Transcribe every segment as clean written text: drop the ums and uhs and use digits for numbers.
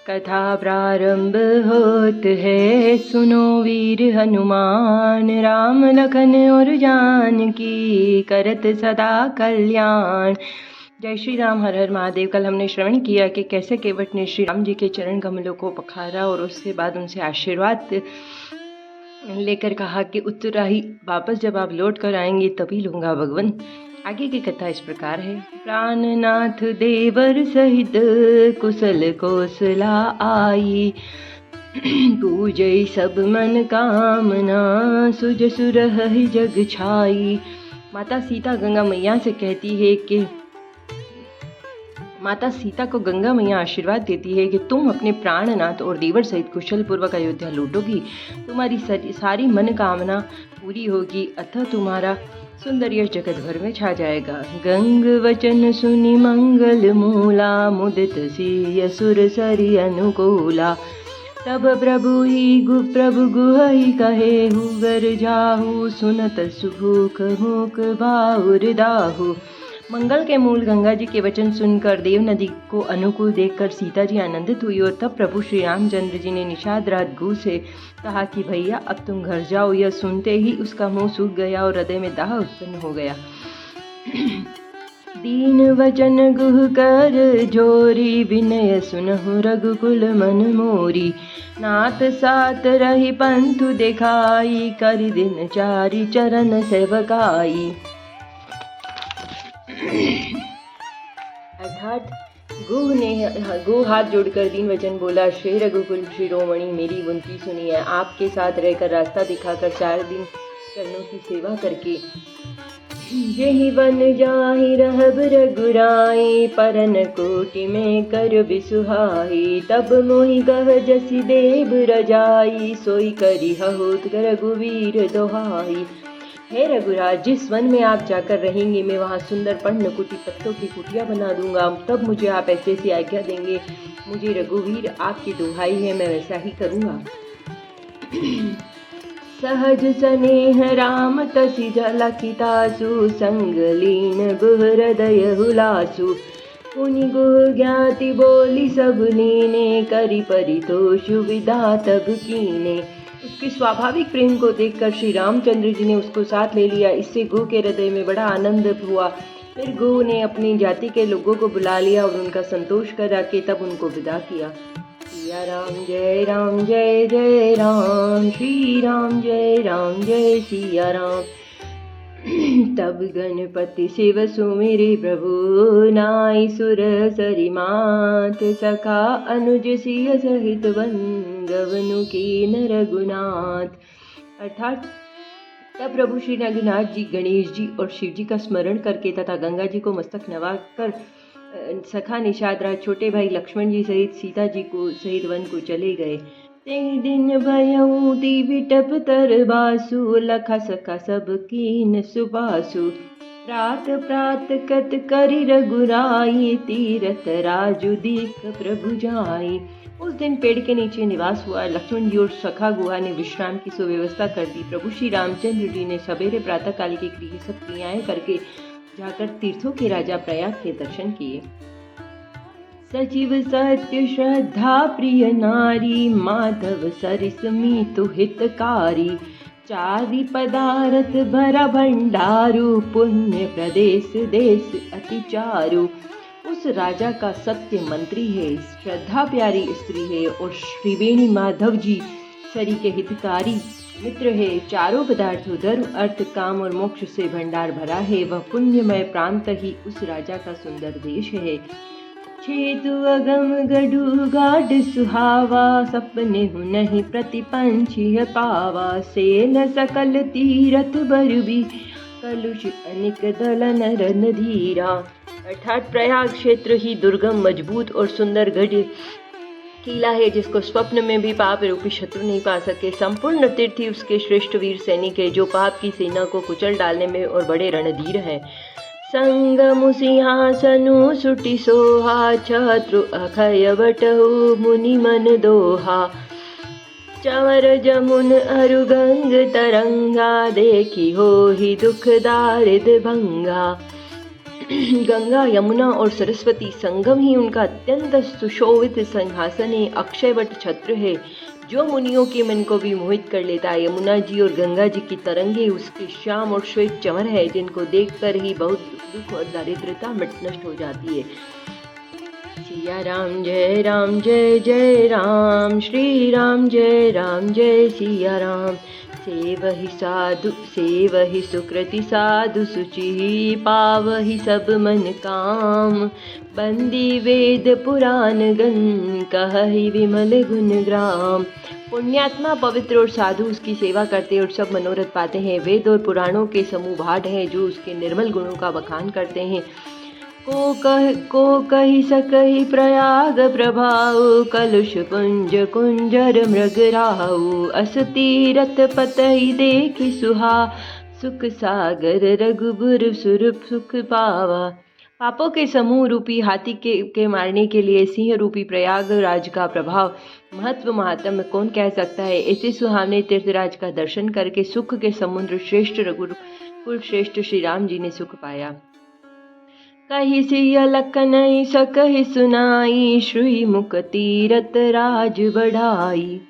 कथा प्रारंभ होत है, सुनो वीर हनुमान, राम लखन और जानकी करत सदा कल्याण। जय श्री राम, हर हर महादेव। कल हमने श्रवण किया कि कैसे केवट ने श्री राम जी के चरण कमलों को पखारा और उसके बाद उनसे आशीर्वाद लेकर कहा कि उत्तराही वापस जब आप लौट कर आएंगे तभी लूंगा भगवन। आगे की कथा इस प्रकार है। प्राणनाथ देवर सहित कुशल कौशला आई, पूजै सब मन कामना, सुज सुरहि जग छाई। माता सीता गंगा मैया से कहती है कि माता सीता को गंगा मैया आशीर्वाद देती है कि तुम अपने प्राणनाथ और देवर सहित कुशल पूर्वक अयोध्या लौटोगी, तुम्हारी सारी मन कामना पूरी होगी, अतः तुम्हारा सुंदर यश जगत भर में छा जाएगा। गंग वचन सुनि मंगल मूला, मुदित सिय सुर सरि अनुकूला। तब प्रभु ही प्रभु गुहि कहे, गर जाहु सुनत सुभुख मुख बाउर दाहु। मंगल के मूल गंगा जी के वचन सुनकर देव नदी को अनुकूल देखकर सीता जी आनंदित हुई और तब प्रभु श्री रामचंद्र जी ने निषाद रात गु से कहा कि भैया अब तुम घर जाओ। यह सुनते ही उसका मुंह सूख गया और हृदय में दाह उत्पन्न हो गया। दीन वचन गुह कर जोरी, विनय सुनहु रघुकुल मन मोरी। नाथ साथ रही पंथु दिखाई, कर दिन चारि चरण सेवकाई। अर्थात गो हाथ जोड़कर दीन वचन बोला, श्री रघुकुल शिरोमणि मेरी विनती सुनिए। आपके साथ रहकर रास्ता दिखाकर 4 दिन चरणों की सेवा करके यही बन जाहि रहब रघुराई, परन कोटि में कर बिसुहाई। तब मोहि गह जसि देव रजाई, सोई करी होत रघुवीर दोहाई। हे रघुराज, जिस वन में आप जाकर रहेंगे मैं वहाँ सुंदर पर्णकुटी पत्तों की कुटिया बना दूंगा। तब मुझे आप ऐसे सी आज्ञा देंगे। मुझे रघुवीर आपकी दुहाई है, मैं वैसा ही करूँगा। सहज स्नेह राम तसि झलकितासु, संग लीन गुह हृदय हुलासु। पुनि गुह ज्ञाति बोली सब लीने, करि परितोषु विदा तब कीने। उसके स्वाभाविक प्रेम को देखकर श्री रामचंद्र जी ने उसको साथ ले लिया। इससे गो के हृदय में बड़ा आनंद हुआ। फिर गो ने अपनी जाति के लोगों को बुला लिया और उनका संतोष करा के तब उनको विदा किया। सिया राम जय राम जय जय राम, श्री राम जय सिया राम। तब गणपति शिव सुमिरि प्रभु, नाई सुर सरि मात। सखा अनुज सिय सहित वंदवनु कीन रघुनाथ। अर्थात तब प्रभु श्री रघुनाथ जी गणेश जी और शिव जी का स्मरण करके तथा गंगा जी को मस्तक नवाकर सखा निषाद राज छोटे भाई लक्ष्मण जी सहित सीता जी को सहित वन को चले गए। ते दिन भयउ विटप तर बासु, लखा सखा सब कीन सुबासु। प्रात प्रात कत करि रघुराई, तीरथ राजु दीख प्रभु जाई। उस दिन पेड़ के नीचे निवास हुआ। लक्ष्मण जी और सखा गुहा ने विश्राम की सुव्यवस्था कर दी। प्रभु श्री रामचंद्र जी ने सवेरे प्रातः काल की सब क्रियाएं करके जाकर तीर्थों के राजा प्रयाग के दर्शन किए। सचिव सत्य श्रद्धा प्रिय नारी, माधव सरिस मीतु हितकारी। 4 पदारथ भरा भंडारु, पुण्य प्रदेश देश अति चारु। उस राजा का सत्य मंत्री है, श्रद्धा प्यारी स्त्री है और श्रीवेणी माधव जी सरी के हितकारी मित्र है। 4 पदार्थों धर्म अर्थ काम और मोक्ष से भंडार भरा है। वह पुण्यमय प्रांत ही उस राजा का सुंदर देश है। छेतु अगम गढ़ु गाढ़ सुहावा, सपने नहीं प्रतिपंछी पावा। से न सकल तीरथ बर भी, कलुष अनिक दल नर नधीरा। अर्थात प्रयाग क्षेत्र ही दुर्गम मजबूत और सुंदर गढ़ किला है, जिसको स्वप्न में भी पाप रूपी शत्रु नहीं पा सके। संपूर्ण तीर्थी उसके श्रेष्ठ वीर सैनिक है, जो पाप की सेना को कुचल डालने में और बड़े रणधीर हैं। संगमु सिंहासनु सुटि सोहा, छत्रु अखय बटहु मुनि मन दोहा। चवर जमुन अरु गंग तरंगा, देखी हो ही दुख दारिद भंगा। गंगा, यमुना और सरस्वती संगम ही उनका अत्यंत सुशोभित सिंहासन है, अक्षयवट छत्र है जो मुनियों के मन को भी मोहित कर लेता है। यमुना जी और गंगा जी की तरंगे उसके श्याम और श्वेत चमर है, जिनको देखकर ही बहुत दुख और दारिद्रता नष्ट हो जाती है। सिया राम जय जय राम, श्री राम जय सिया राम। सेवहि सुकृति साधु सुचि, पावहि सब मन काम। बंदी वेद पुराण गण, कहहि विमल गुण ग्राम। पुण्यात्मा पवित्र और साधु उसकी सेवा करते और सब मनोरथ पाते हैं। वेद और पुराणों के समूह भाट हैं जो उसके निर्मल गुणों का बखान करते हैं। को कही सकहि प्रयाग प्रभाव, कलुष पुंज कुंजर मृग राहु। अस तीरथ पतहि देखि सुहा, सुख सागर रघुबर सुर सुख पावा। पापों के समूह रूपी हाथी के मारने के लिए सिंह रूपी प्रयागराज का प्रभाव महत्व महात्म कौन कह सकता है। ऐसे सुहावने तीर्थराज का दर्शन करके सुख के समुद्र श्रेष्ठ रघुकुल श्रेष्ठ श्री राम जी ने सुख पाया। कही सिय लखनई सकहि सुनाई, श्री मुख तीरथ राज बढ़ाई।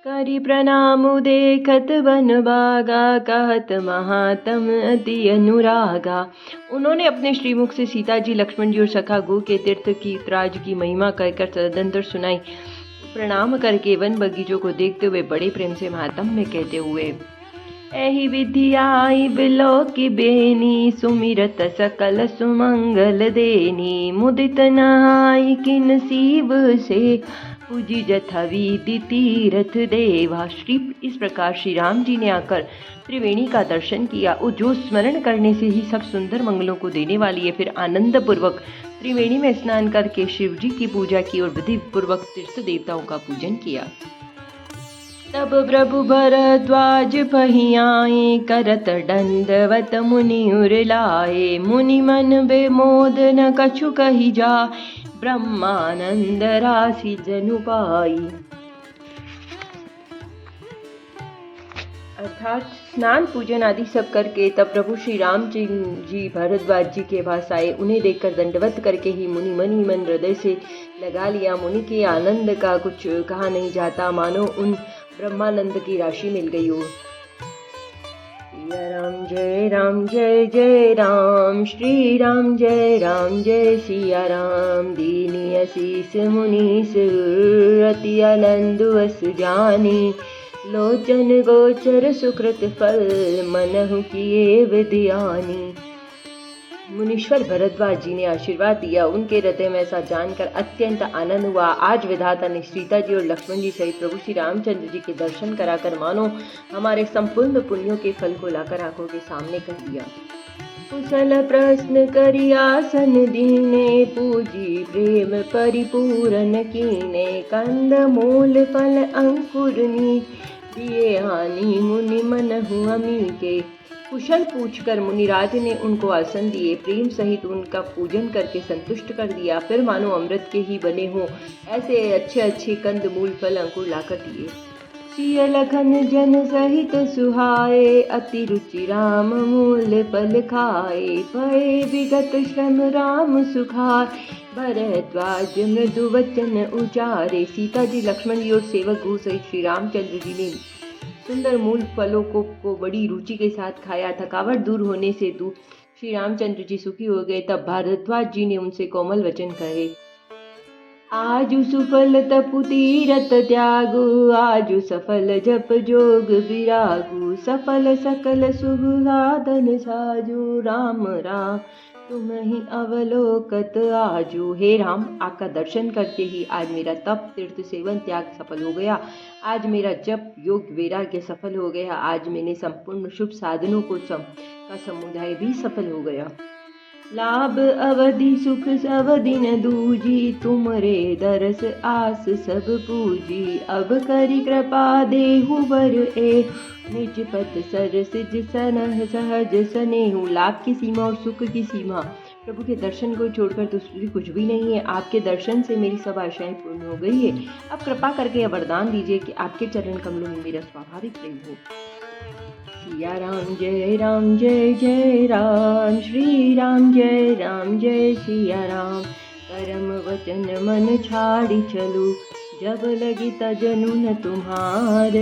करि प्रणाम देखत बन बागा, कहत महात्म अति अनुरागा। उन्होंने अपने श्रीमुख से सीता जी, लक्ष्मण जी और सखा गो के तीर्थ की राज की महिमा कहकर सदंतर सुनाई। प्रणाम करके वन बगीचों को देखते हुए बड़े प्रेम से महात्म में कहते हुए, एहि विधि आई बिलो की बेनी, सुमिरत सकल सुमंगल देनी। मुदित नहाई किन सीव से, पूजी जथा विधि तीरथ देवा। इस प्रकार श्री राम जी ने आकर त्रिवेणी का दर्शन किया और जो स्मरण करने से ही सब सुंदर मंगलों को देने वाली है। फिर आनंद पूर्वक त्रिवेणी में स्नान करके शिव जी की पूजा की और विधि पूर्वक तीर्थ देवताओं का पूजन किया। तब प्रभु भरद्वाज पहियाए, करत दंडवत मुनि उरलाए। मुनि मन बेमोद न कछु कहि जा, ब्रह्मानंद राशि जनु पाई। अर्थात स्नान पूजन आदि सब करके तब प्रभु श्री राम जी भरद्वाज जी के पास आए। उन्हें देखकर दंडवत करके ही मुनि मन ही मन हृदय से लगा लिया। मुनि के आनंद का कुछ कहा नहीं जाता, मानो उन ब्रह्मानंद की राशि मिल गई हो। राम जय राम, श्री राम जय सिया राम। दीनी आशीष मुनीस, अति आनंद अस जानी। लोचन गोचर सुकृत फल, मनहु किए विद्यानी। मुनीश्वर भरद्वाज जी ने आशीर्वाद दिया। उनके हृदय में ऐसा जानकर अत्यंत आनंद हुआ। आज विधाता ने सीता जी और लक्ष्मण जी सहित प्रभु श्री रामचंद्र जी के दर्शन कराकर मानो हमारे संपूर्ण पुण्यों के फल को लाकर आंखों के सामने कर दिया। कुशल प्रश्न करि आसन दीने, पूजी प्रेम परिपूरन कीने। कंद मूल फल अंकुरनी, दिए हानि मुनि मनहु अमी के। कुशल पूछकर मुनिराज ने उनको आसन दिए, प्रेम सहित उनका पूजन करके संतुष्ट कर दिया। फिर मानो अमृत के ही बने हों ऐसे अच्छे अच्छे कंद मूल फल अंकुर लाकर दिए। सिय लखन जन सहित सुहाए, अति रुचि राम मूल फल खाए। भय विगत श्रम राम सुखाय, भरद्वाज मृदु वचन उचारे। सीता जी, लक्ष्मण जी और सेवक गो सहित श्री रामचंद्र जी ने सुंदर मूल फलों को बड़ी रुचि के साथ खाया। थकावट दूर होने से श्री रामचंद्र जी सुखी हो गए। तब भारद्वाज जी ने उनसे कोमल वचन कहे, आजु सुफल तपु तीरथ त्यागु। आजु सफल जप जोग विरागु। सफल सकल शुभ साधन साजु। राम राम तुम ही अवलोकत आजू। हे राम, आपका दर्शन करते ही आज मेरा तप तीर्थ सेवन त्याग सफल हो गया। आज मेरा जप योग वैराग्य सफल हो गया। आज मैंने संपूर्ण शुभ साधनों का समुदाय भी सफल हो गया। लाभ अवधि सुख सब दिन दूजी, तुमरे दरस आस सब पूजी। अब करी कृपा देहु वर ए, निज पद सरसिज सनह सहज स्नेहु। लाभ की सीमा और सुख की सीमा प्रभु के दर्शन को छोड़कर दूसरी कुछ भी नहीं है। आपके दर्शन से मेरी सब आशाएं पूर्ण हो गई है। अब कृपा करके यह वरदान दीजिए कि आपके चरण कमलों में मेरा स्वाभाविक प्रेम हो। सिया राम जय जय राम, श्री राम जय सिया राम। कर्म वचन मन छाड़ी चलू, जब लगी तजनु न तुम्हार।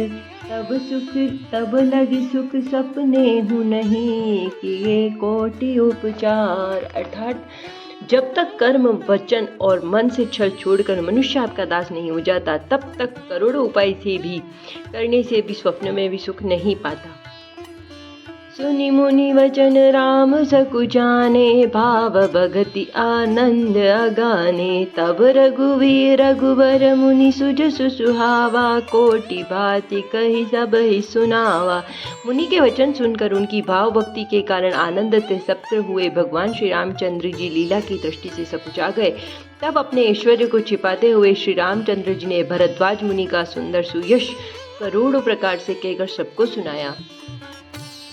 तब लगी सुख सपने हूँ नहीं, किए कोटि उपचार। अर्थात जब तक कर्म वचन और मन से छल छोड़कर मनुष्य आपका दास नहीं हो जाता, तब तक करोड़ों उपाय से भी करने से भी स्वप्न में भी सुख नहीं पाता। सुनि मुनि वचन राम सकुचाने, भाव भगति आनंद अगाने। तब रघुवर मुनि सुज सुहावा, कोटि बाति कही सब ही सुनावा। मुनि के वचन सुनकर उनकी भाव भक्ति के कारण आनंद से सप्त हुए भगवान श्री रामचंद्र जी लीला की दृष्टि से सकुचा गए। तब अपने ऐश्वर्य को छिपाते हुए श्री रामचंद्र जी ने भरद्वाज मुनि का सुंदर सुयश करोड़ों प्रकार से कहकर सबको सुनाया।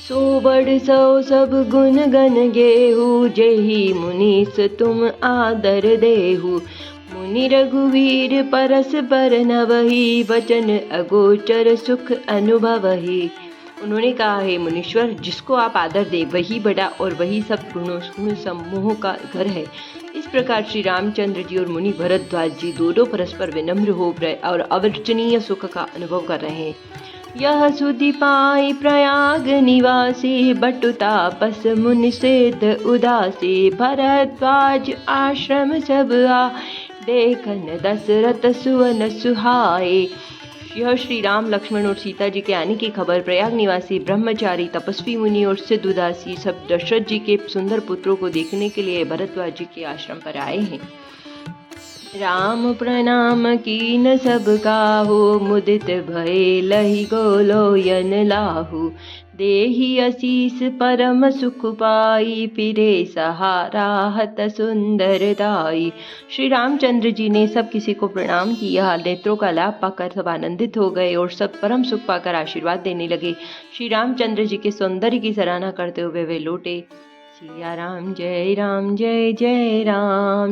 सो बड़ सौ सब गुण गन गेहू, जेहि मुनीस तुम आदर देहु। मुनि रघुवीर परस पर नवहि, वचन अगोचर सुख अनुभवहि। उन्होंने कहा, हे मुनीश्वर, जिसको आप आदर दे वही बड़ा और वही सब गुण समूह का घर है। इस प्रकार श्री रामचंद्र जी और मुनि भरद्वाज जी दोनों परस्पर विनम्र हो रहे और अवर्चनीय सुख का अनुभव कर रहे हैं। यह सुधि पाई प्रयाग निवासी, बटु तापस मुनि सिद्ध उदासी। भरद्वाज आश्रम सब आ, देखन दशरथ सुवन सुहाए। यह श्री राम लक्ष्मण और सीता जी के आने की खबर प्रयाग निवासी ब्रह्मचारी तपस्वी मुनि और सिद्ध उदासी सब दशरथ जी के सुंदर पुत्रों को देखने के लिए भरद्वाज जी के आश्रम पर आए हैं। राम प्रणाम कीन सब काहू, मुदित भय लहि गोलोयन लाहू। देहि आशीष परम सुख पाई, फिरे सहारा हत सुंदर दाई। श्री रामचंद्र जी ने सब किसी को प्रणाम किया। नेत्रों का लाभ पाकर सब आनंदित हो गए और सब परम सुख पाकर आशीर्वाद देने लगे। श्री रामचंद्र जी के सौंदर्य की सराहना करते हुए वे लौटे। सिया राम जय राम,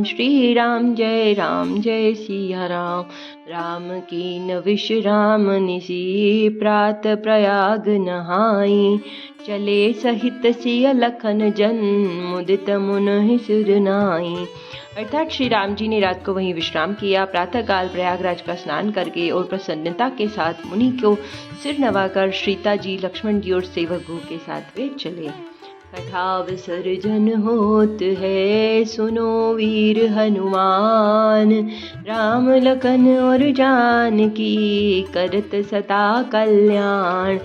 श्री राम जय सिया राम। राम कीन विश्राम निसी, प्रात प्रयाग नहाई। चले सहित सिय लखन जन, मुदित मुनि सिर नाई। अर्थात श्री राम जी ने रात को वहीं विश्राम किया। प्रातःकाल प्रयागराज का स्नान करके और प्रसन्नता के साथ मुनि को सिर नवाकर सीता जी, लक्ष्मण जी और सेवकों के साथ वे चले। कथा विसर्जन होत है, सुनो वीर हनुमान। राम लखन और जानकी, करत सदा कल्याण।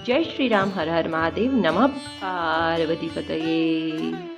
जय श्री राम। हर हर महादेव। नमः पार्वती पतये।